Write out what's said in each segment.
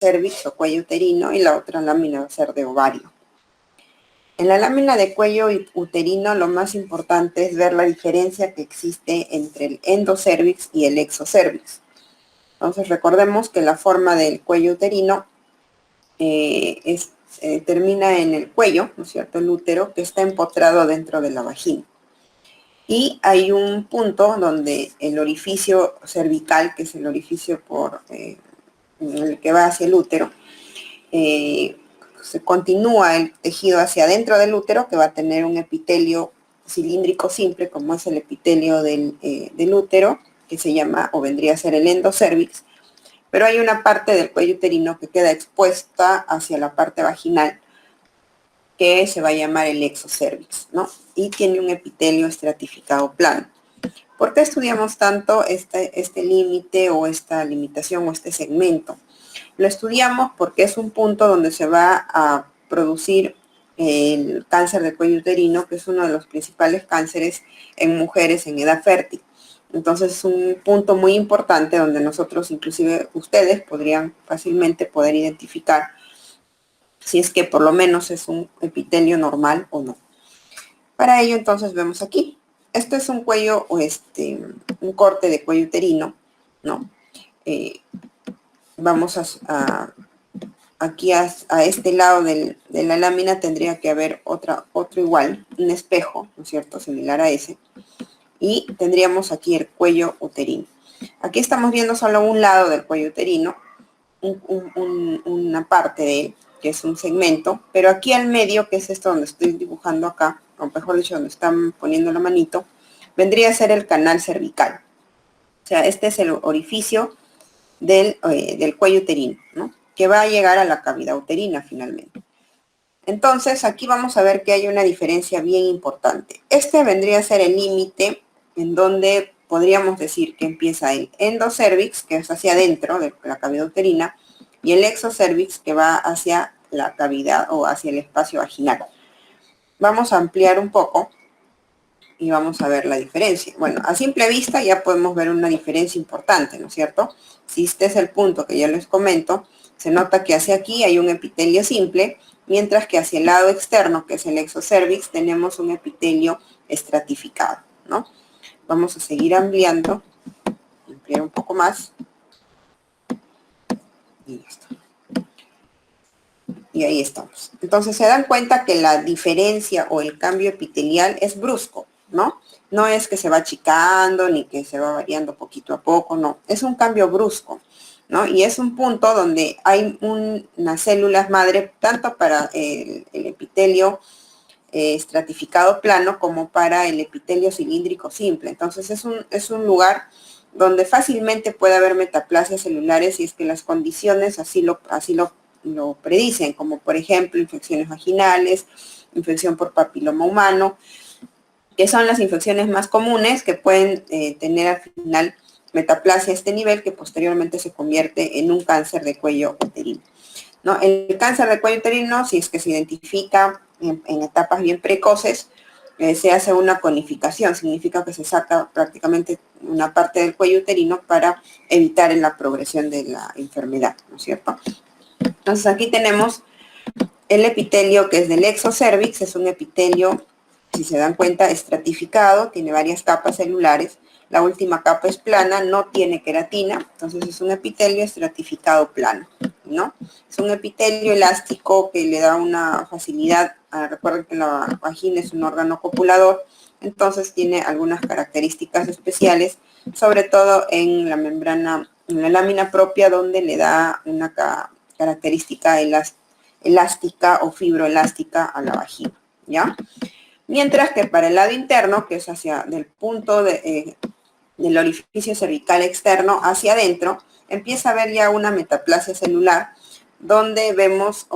cervix o cuello uterino, y la otra lámina va a ser de ovario. En la lámina de cuello uterino lo más importante es ver la diferencia que existe entre el endocervix y el exocervix. Entonces recordemos que la forma del cuello uterino termina en el cuello, ¿no es cierto?, el útero, que está empotrado dentro de la vagina. Y hay un punto donde el orificio cervical, que es el orificio en el que va hacia el útero, se continúa el tejido hacia adentro del útero, que va a tener un epitelio cilíndrico simple, como es el epitelio del útero, que se llama o vendría a ser el endocervix, pero hay una parte del cuello uterino que queda expuesta hacia la parte vaginal, que se va a llamar el exocervix, ¿no? Y tiene un epitelio estratificado plano. ¿Por qué estudiamos tanto este límite o esta limitación o este segmento? Lo estudiamos porque es un punto donde se va a producir el cáncer de cuello uterino, que es uno de los principales cánceres en mujeres en edad fértil. Entonces es un punto muy importante donde nosotros, inclusive ustedes, podrían fácilmente poder identificar si es que por lo menos es un epitelio normal o no. Para ello entonces vemos aquí. Esto es un cuello, un corte de cuello uterino, ¿no? Vamos aquí a este lado de la lámina tendría que haber otro igual, un espejo, ¿no es cierto?, similar a ese. Y tendríamos aquí el cuello uterino. Aquí estamos viendo solo un lado del cuello uterino, una parte de él, que es un segmento, pero aquí al medio, que es esto donde estoy dibujando acá, o mejor dicho, donde están poniendo la manito, vendría a ser el canal cervical. O sea, este es el orificio del cuello uterino, ¿no?, que va a llegar a la cavidad uterina finalmente. Entonces, aquí vamos a ver que hay una diferencia bien importante. Este vendría a ser el límite en donde podríamos decir que empieza el endocervix, que es hacia adentro de la cavidad uterina, y el exocervix, que va hacia la cavidad o hacia el espacio vaginal. Vamos a ampliar un poco y vamos a ver la diferencia. Bueno, a simple vista ya podemos ver una diferencia importante, ¿no es cierto? Si este es el punto que ya les comento, se nota que hacia aquí hay un epitelio simple, mientras que hacia el lado externo, que es el exocervix, tenemos un epitelio estratificado, ¿no? Vamos a seguir ampliando, ampliar un poco más. Y listo. Y ahí estamos. Entonces se dan cuenta que la diferencia o el cambio epitelial es brusco, ¿no? No es que se va achicando ni que se va variando poquito a poco, no. Es un cambio brusco, ¿no? Y es un punto donde hay unas células madre tanto para el epitelio estratificado plano como para el epitelio cilíndrico simple. Entonces es un lugar donde fácilmente puede haber metaplasias celulares si es que las condiciones así lo predicen, como por ejemplo infecciones vaginales, infección por papiloma humano, que son las infecciones más comunes que pueden tener al final metaplasia a este nivel, que posteriormente se convierte en un cáncer de cuello uterino, ¿no? El cáncer de cuello uterino, si es que se identifica en etapas bien precoces, se hace una conificación, significa que se saca prácticamente una parte del cuello uterino para evitar la progresión de la enfermedad, ¿no es cierto? Entonces aquí tenemos el epitelio que es del exocervix, es un epitelio, si se dan cuenta, estratificado, tiene varias capas celulares. La última capa es plana, no tiene queratina, entonces es un epitelio estratificado plano, ¿no? Es un epitelio elástico que le da una facilidad, recuerden que la vagina es un órgano copulador, entonces tiene algunas características especiales, sobre todo en la membrana, en la lámina propia, donde le da una característica elástica o fibroelástica a la vagina, ¿ya? Mientras que para el lado interno, que es hacia del punto del orificio cervical externo hacia adentro, empieza a haber ya una metaplasia celular, donde vemos,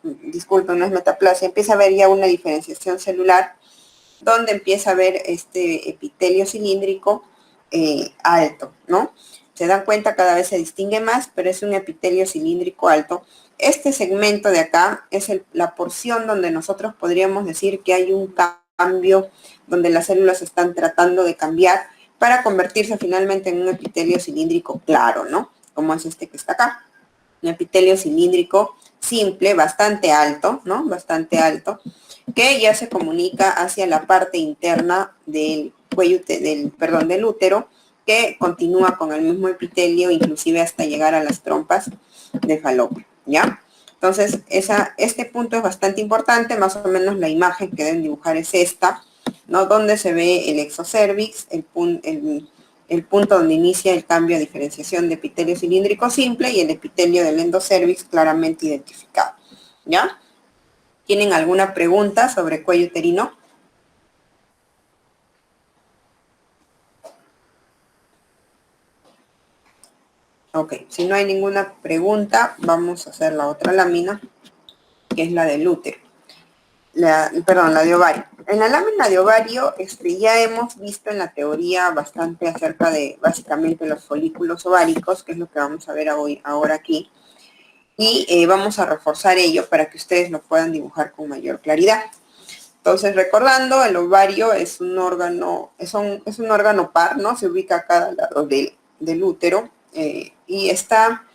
disculpen, no es metaplasia, empieza a haber ya una diferenciación celular, donde empieza a haber este epitelio cilíndrico alto, ¿no? Se dan cuenta, cada vez se distingue más, pero es un epitelio cilíndrico alto. Este segmento de acá es la porción donde nosotros podríamos decir que hay un cambio, donde las células están tratando de cambiar para convertirse finalmente en un epitelio cilíndrico claro, ¿no? Como es este que está acá. un epitelio cilíndrico simple, bastante alto, ¿no? Bastante alto, que ya se comunica hacia la parte interna del cuello, del útero, que continúa con el mismo epitelio, inclusive hasta llegar a las trompas de Falopio, ¿ya? Entonces, este punto es bastante importante, más o menos la imagen que deben dibujar es esta, ¿no? Donde se ve el exocervix, el punto donde inicia el cambio a diferenciación de epitelio cilíndrico simple y el epitelio del endocervix claramente identificado, ¿ya? ¿Tienen alguna pregunta sobre cuello uterino? Ok, si no hay ninguna pregunta, vamos a hacer la otra lámina, que es la del útero. La de ovario. En la lámina de ovario ya hemos visto en la teoría bastante acerca de básicamente los folículos ováricos, que es lo que vamos a ver ahora aquí. Y vamos a reforzar ello para que ustedes lo puedan dibujar con mayor claridad. Entonces, recordando, el ovario es un órgano, es un órgano par, ¿no? Se ubica a cada lado del útero y está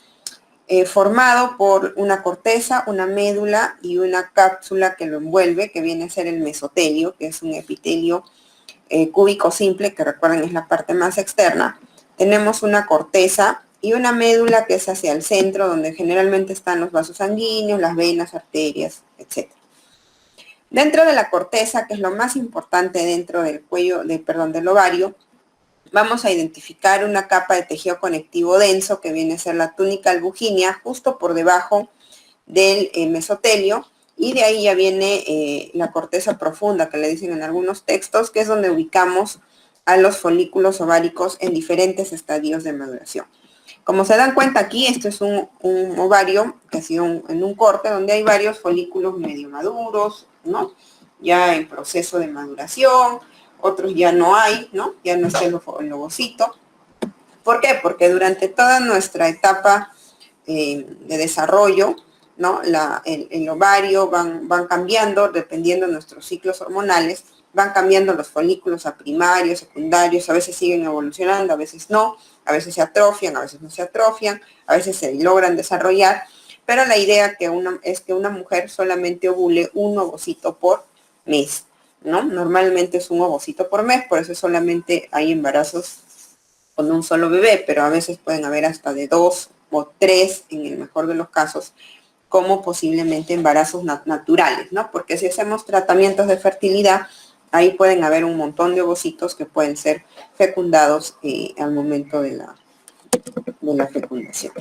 formado por una corteza, una médula y una cápsula que lo envuelve, que viene a ser el mesotelio, que es un epitelio cúbico simple, que recuerden es la parte más externa. Tenemos una corteza y una médula que es hacia el centro, donde generalmente están los vasos sanguíneos, las venas, arterias, etc. Dentro de la corteza, que es lo más importante dentro del del ovario, vamos a identificar una capa de tejido conectivo denso que viene a ser la túnica albuginea, justo por debajo del mesotelio, y de ahí ya viene la corteza profunda, que le dicen en algunos textos, que es donde ubicamos a los folículos ováricos en diferentes estadios de maduración. Como se dan cuenta aquí, esto es un ovario que ha sido en un corte donde hay varios folículos medio maduros, ¿no? Ya en proceso de maduración, otros ya no hay, ¿no? Ya no está el ovocito. ¿Por qué? Porque durante toda nuestra etapa de desarrollo, ¿no? El ovario van cambiando dependiendo de nuestros ciclos hormonales, van cambiando los folículos a primarios, secundarios, a veces siguen evolucionando, a veces no, a veces se atrofian, a veces no se atrofian, a veces se logran desarrollar, pero la idea es que una mujer solamente ovule un ovocito por mes, ¿no? Normalmente es un ovocito por mes, por eso solamente hay embarazos con un solo bebé, pero a veces pueden haber hasta de 2 o 3 en el mejor de los casos, como posiblemente embarazos naturales, ¿no? Porque si hacemos tratamientos de fertilidad, ahí pueden haber un montón de ovocitos que pueden ser fecundados al momento de la fecundación.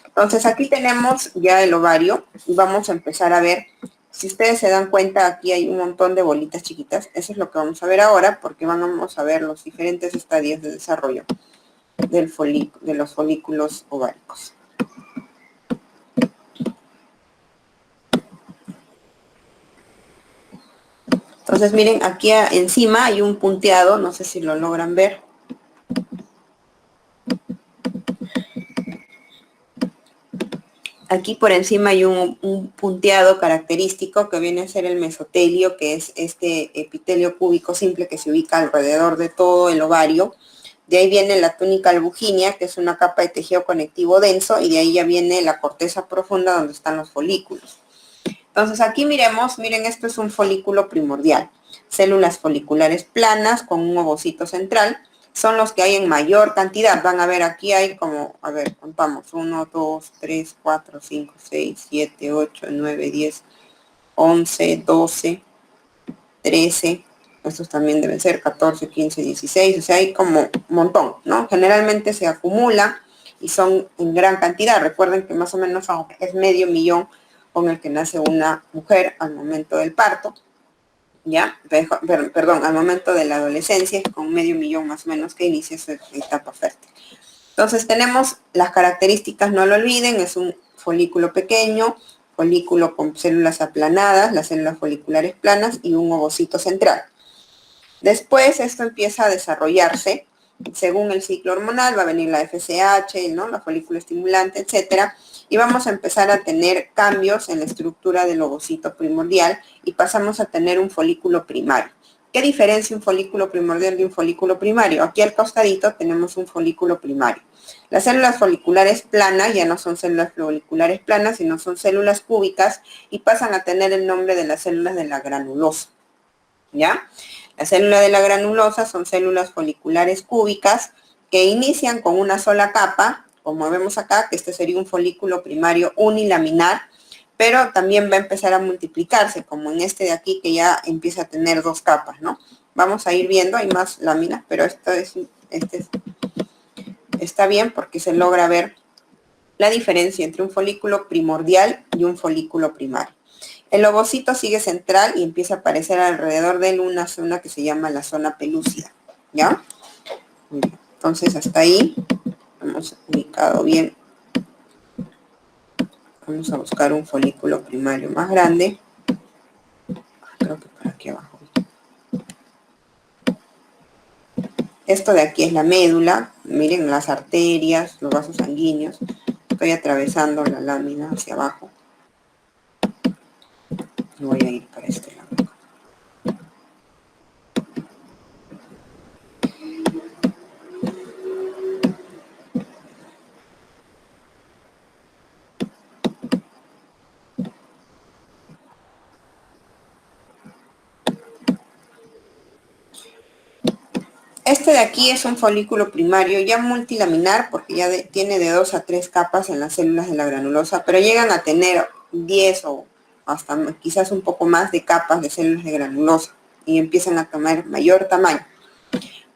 Entonces aquí tenemos ya el ovario y vamos a empezar a ver, si ustedes se dan cuenta, aquí hay un montón de bolitas chiquitas, eso es lo que vamos a ver ahora, porque vamos a ver los diferentes estadios de desarrollo de los folículos ováricos. Entonces miren, aquí encima hay un punteado, no sé si lo logran ver. Aquí por encima hay un punteado característico que viene a ser el mesotelio, que es este epitelio cúbico simple que se ubica alrededor de todo el ovario. De ahí viene la túnica albuginea, que es una capa de tejido conectivo denso, y de ahí ya viene la corteza profunda donde están los folículos. Entonces aquí miren, esto es un folículo primordial. Células foliculares planas con un ovocito central. Son los que hay en mayor cantidad. Van a ver, aquí hay como, a ver, contamos, 1, 2, 3, 4, 5, 6, 7, 8, 9, 10, 11, 12, 13, estos también deben ser 14, 15, 16, o sea, hay como un montón, ¿no? Generalmente se acumulan y son en gran cantidad. Recuerden que más o menos es medio millón con el que nace una mujer al momento del parto, ¿ya? Perdón, al momento de la adolescencia, con medio millón más o menos que inicia su etapa fértil. Entonces tenemos las características, no lo olviden, es un folículo pequeño, folículo con células aplanadas, las células foliculares planas y un ovocito central. Después esto empieza a desarrollarse según el ciclo hormonal, va a venir la FSH, ¿no? La folículo estimulante, etcétera, y vamos a empezar a tener cambios en la estructura del ovocito primordial y pasamos a tener un folículo primario. ¿Qué diferencia un folículo primordial de un folículo primario? Aquí al costadito tenemos un folículo primario. Las células foliculares planas ya no son células foliculares planas, sino son células cúbicas y pasan a tener el nombre de las células de la granulosa, ¿ya? Las células de la granulosa son células foliculares cúbicas que inician con una sola capa, como vemos acá, que este sería un folículo primario unilaminar, pero también va a empezar a multiplicarse, como en este de aquí, que ya empieza a tener dos capas, ¿no? Vamos a ir viendo, hay más láminas, pero está bien porque se logra ver la diferencia entre un folículo primordial y un folículo primario. El ovocito sigue central y empieza a aparecer alrededor de él una zona que se llama la zona pelúcida, ¿ya? Entonces, hasta ahí hemos ubicado bien. Vamos a buscar un folículo primario más grande. Creo que por aquí abajo. Esto de aquí es la médula. Miren las arterias, los vasos sanguíneos. Estoy atravesando la lámina hacia abajo. Voy a ir para este lado. Este de aquí es un folículo primario ya multilaminar porque ya tiene de 2 a 3 capas en las células de la granulosa, pero llegan a tener 10 o hasta quizás un poco más de capas de células de granulosa y empiezan a tomar mayor tamaño.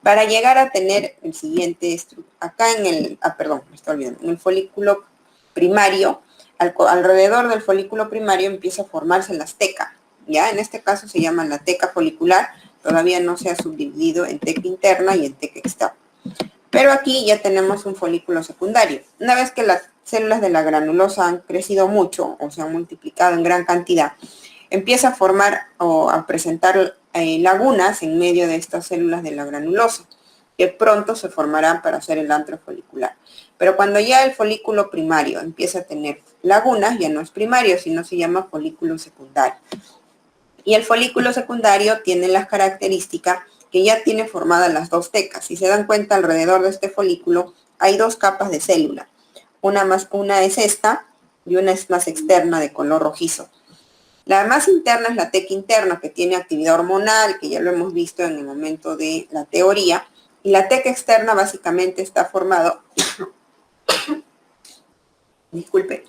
Para llegar a tener el siguiente, acá en el, me estoy olvidando, en el folículo primario, alrededor del folículo primario empieza a formarse la teca, ¿ya? En este caso se llama la teca folicular, todavía no se ha subdividido en teca interna y en teca externa. Pero aquí ya tenemos un folículo secundario. Una vez que las células de la granulosa han crecido mucho o se han multiplicado en gran cantidad, empieza a formar o a presentar lagunas en medio de estas células de la granulosa, que pronto se formarán para hacer el antro folicular. Pero cuando ya el folículo primario empieza a tener lagunas, ya no es primario, sino se llama folículo secundario. Y el folículo secundario tiene las características que ya tiene formadas las dos tecas. Si se dan cuenta, alrededor de este folículo hay dos capas de célula. Una es esta y una es más externa de color rojizo. La más interna es la teca interna, que tiene actividad hormonal, que ya lo hemos visto en el momento de la teoría. Y la teca externa básicamente está formado, disculpe,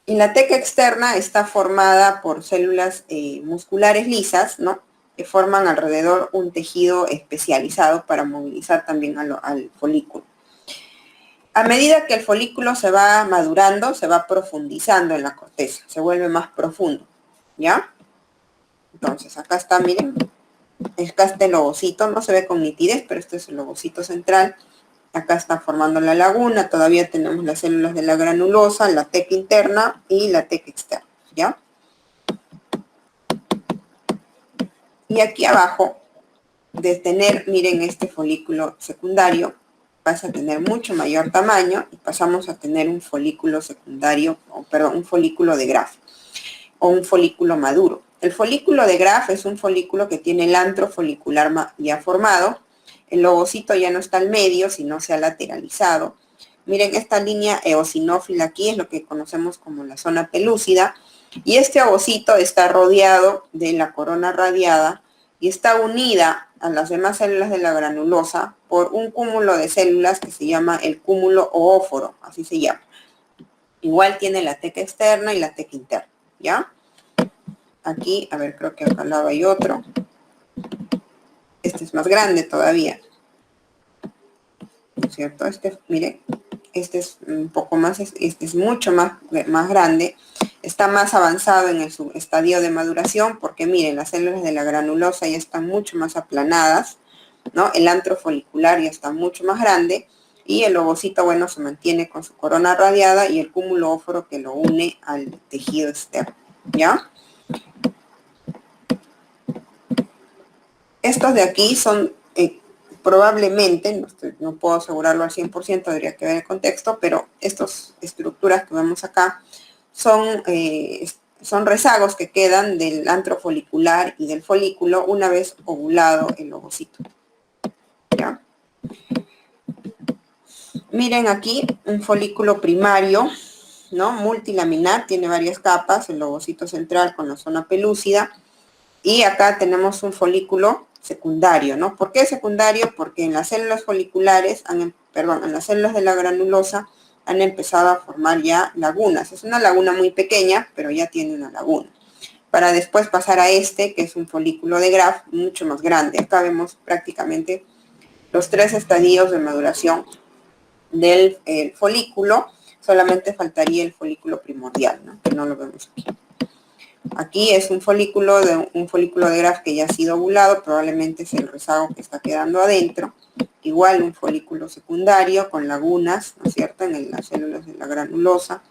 y la teca externa está formada por células musculares lisas, ¿no? Que forman alrededor un tejido especializado para movilizar también al folículo. A medida que el folículo se va madurando, se va profundizando en la corteza, se vuelve más profundo, ¿ya? Entonces, acá está, miren, acá está el ovocito, no se ve con nitidez, pero este es el ovocito central. Acá está formando la laguna, todavía tenemos las células de la granulosa, la teca interna y la teca externa, ¿ya? Y aquí abajo, de tener, miren, este folículo secundario, pasa a tener mucho mayor tamaño y pasamos a tener un folículo secundario, un folículo de Graf o un folículo maduro. El folículo de Graf es un folículo que tiene el antro folicular ya formado. El ovocito ya no está al medio, sino se ha lateralizado. Miren, esta línea eosinófila aquí es lo que conocemos como la zona pelúcida. Y este ovocito está rodeado de la corona radiada y está unida a las demás células de la granulosa por un cúmulo de células que se llama el cúmulo oóforo, así se llama. Igual tiene la teca externa y la teca interna, ¿ya? Aquí, a ver, creo que acá al lado hay otro. Este es más grande todavía, ¿no es cierto? Mire, este es un poco más, este es mucho más grande. Está más avanzado en el estadio de maduración porque, miren, las células de la granulosa ya están mucho más aplanadas, ¿no? El antro folicular ya está mucho más grande y el ovocito, bueno, se mantiene con su corona radiada y el cúmulo óforo que lo une al tejido externo, ¿ya? Estos de aquí son probablemente, no puedo asegurarlo al 100%, habría que ver el contexto, pero estas estructuras que vemos acá son son rezagos que quedan del antro folicular y del folículo una vez ovulado el ovocito. ¿Ya? Miren aquí un folículo primario, ¿no? Multilaminar, tiene varias capas, el ovocito central con la zona pelúcida. Y acá tenemos un folículo secundario, ¿no? ¿Por qué secundario? Porque en las células foliculares, en las células de la granulosa han empezado a formar ya lagunas. Es una laguna muy pequeña, pero ya tiene una laguna. Para después pasar a este, que es un folículo de Graf mucho más grande. Acá vemos prácticamente los 3 estadios de maduración del folículo. Solamente faltaría el folículo primordial, ¿no? Que no lo vemos aquí. Aquí es un folículo de Graf que ya ha sido ovulado, probablemente es el rezago que está quedando adentro. Igual un folículo secundario con lagunas, ¿no es cierto?, en las células de la granulosa.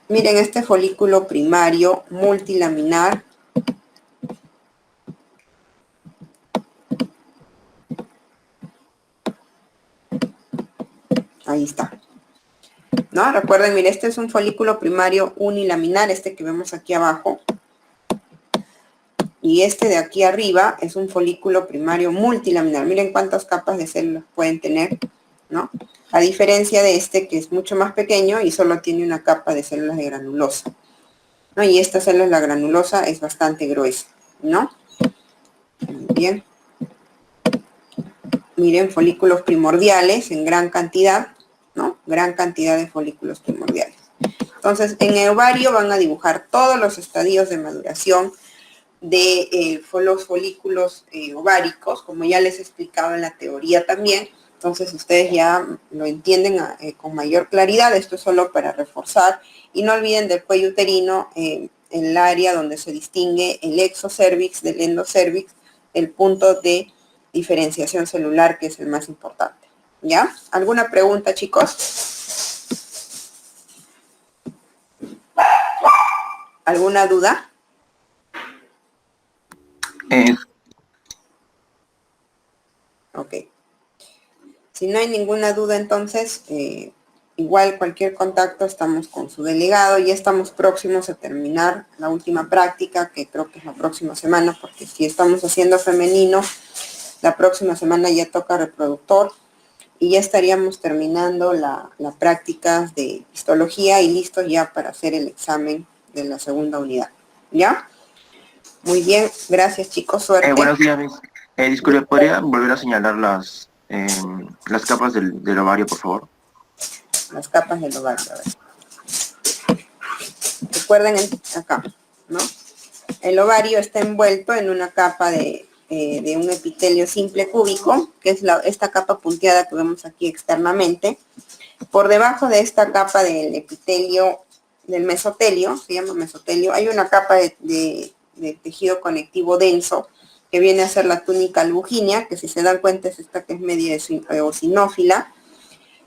Miren este folículo primario multilaminar. Ahí está. ¿No? Recuerden, mire, este es un folículo primario unilaminar, este que vemos aquí abajo. Y este de aquí arriba es un folículo primario multilaminar. Miren cuántas capas de células pueden tener, ¿no? A diferencia de este que es mucho más pequeño y solo tiene una capa de células de granulosa, ¿no? Y esta célula de la granulosa es bastante gruesa, ¿no? Muy bien. Miren, folículos primordiales en gran cantidad, ¿no? Gran cantidad de folículos primordiales. Entonces, en el ovario van a dibujar todos los estadios de maduración de los folículos ováricos, como ya les he explicado en la teoría también. Entonces, ustedes ya lo entienden con mayor claridad. Esto es solo para reforzar. Y no olviden del cuello uterino, el área donde se distingue el exocervix del endocervix, el punto de diferenciación celular, que es el más importante. ¿Ya? ¿Alguna pregunta, chicos? ¿Alguna duda? Ok. Si no hay ninguna duda, entonces, igual cualquier contacto, estamos con su delegado. Ya estamos próximos a terminar la última práctica, que creo que es la próxima semana, porque si estamos haciendo femenino, la próxima semana ya toca reproductor. Y ya estaríamos terminando la práctica de histología y listos ya para hacer el examen de la segunda unidad. ¿Ya? Muy bien, gracias chicos, suerte. Buenos días, Miss. Disculpe, ¿podría volver a señalar las capas del ovario, por favor? Las capas del ovario, a ver. Recuerden acá, ¿no? El ovario está envuelto en una capa de un epitelio simple cúbico, que es esta capa punteada que vemos aquí externamente. Por debajo de esta capa del epitelio, del mesotelio, se llama mesotelio, hay una capa de tejido conectivo denso, que viene a ser la túnica albuginea, que si se dan cuenta es esta que es media eosinófila.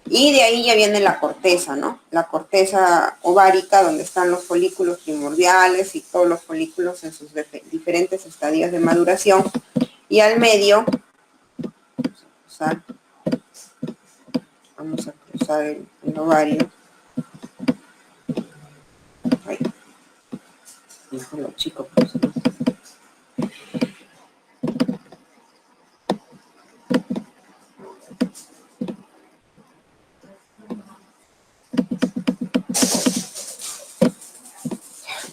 Y de ahí ya viene la corteza, ¿no? La corteza ovárica, donde están los folículos primordiales y todos los folículos en sus diferentes estadios de maduración. Y al medio, vamos a cruzar el ovario. Ay, híjole, chico, pues, ¿no?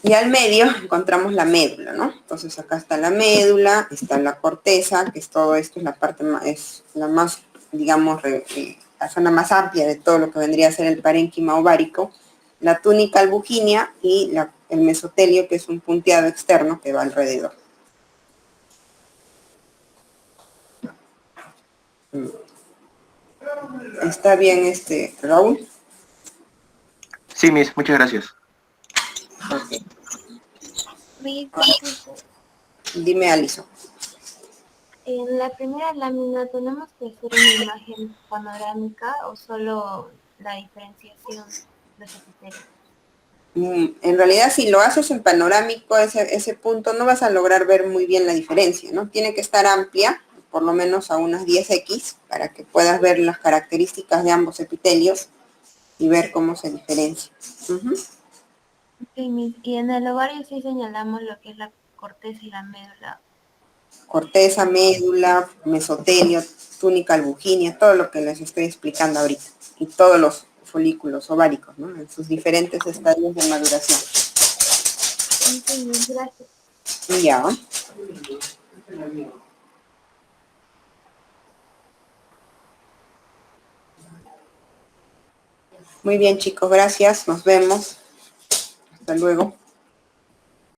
Y al medio encontramos la médula, ¿no? Entonces acá está la médula, está la corteza, que es todo esto, es la parte más, es la más, digamos, la zona más amplia de todo lo que vendría a ser el parénquima ovárico, la túnica albuginea y el mesotelio, que es un punteado externo que va alrededor. ¿Está bien Raúl? Sí, Miss, muchas gracias. Ok. Dime, Alison. En la primera lámina, ¿tenemos que hacer una imagen panorámica o solo la diferenciación de los epitelios? En realidad, si lo haces en panorámico, ese punto, no vas a lograr ver muy bien la diferencia, ¿no? Tiene que estar amplia, por lo menos a unas 10x para que puedas ver las características de ambos epitelios y ver cómo se diferencia. Ujú. Ok, Miss. Y en el ovario sí señalamos lo que es la corteza y la médula. Corteza, médula, mesotelio, túnica albuginea, todo lo que les estoy explicando ahorita. Y todos los folículos ováricos, ¿no? En sus diferentes estadios de maduración. Ok, Miss, gracias. Ya. Muy bien, chicos, gracias. Nos vemos. Hasta luego.